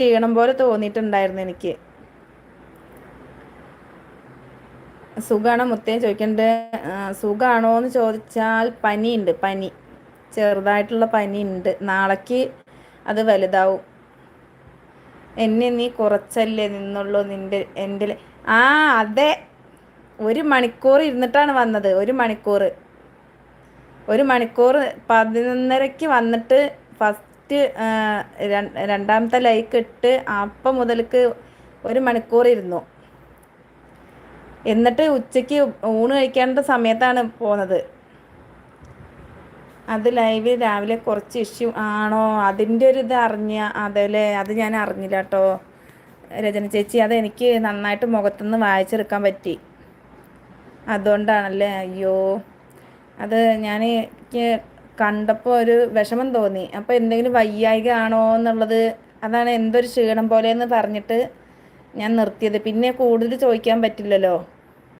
ക്ഷീണം പോലെ തോന്നിയിട്ടുണ്ടായിരുന്നു എനിക്ക്. സുഖാണോ മുത്തേ ചോദിക്കണ്ട്. സുഖാണോ എന്ന് ചോദിച്ചാൽ പനിയുണ്ട്, പനി, ചെറുതായിട്ടുള്ള പനി ഉണ്ട്. നാളേക്ക് അത് വലുതാവും. എന്നെ നീ കുറച്ചല്ലേ നിന്നുള്ളൂ എൻ്റെ. ആ അതെ, 1 മണിക്കൂർ ഇരുന്നിട്ടാണ് വന്നത്. 1 മണിക്കൂർ 11:30ക്ക് വന്നിട്ട് ഫസ്റ്റ് രണ്ടാമത്തെ ലൈക്ക് ഇട്ട് അപ്പം മുതൽക്ക് 1 മണിക്കൂർ ഇരുന്നു. എന്നിട്ട് ഉച്ചയ്ക്ക് ഊണ് കഴിക്കേണ്ട സമയത്താണ് പോകുന്നത്. അത് ലൈവ് രാവിലെ കുറച്ച് ഇഷ്യൂ ആണോ? അതിൻ്റെ ഒരു ഇത് അതല്ലേ, അത് ഞാൻ അറിഞ്ഞില്ല കേട്ടോ രചന ചേച്ചി. അതെനിക്ക് നന്നായിട്ട് മുഖത്തുനിന്ന് വായിച്ചെടുക്കാൻ പറ്റി. അതുകൊണ്ടാണല്ലേ? അയ്യോ, അത് ഞാൻ കണ്ടപ്പോൾ ഒരു വിഷമം തോന്നി. അപ്പോൾ എന്തെങ്കിലും വയ്യായിക ആണോ എന്നുള്ളത്, അതാണ് എന്തൊരു ക്ഷീണം പോലെയെന്ന് പറഞ്ഞിട്ട് ഞാൻ നിർത്തിയത്. പിന്നെ കൂടുതൽ ചോദിക്കാൻ പറ്റില്ലല്ലോ.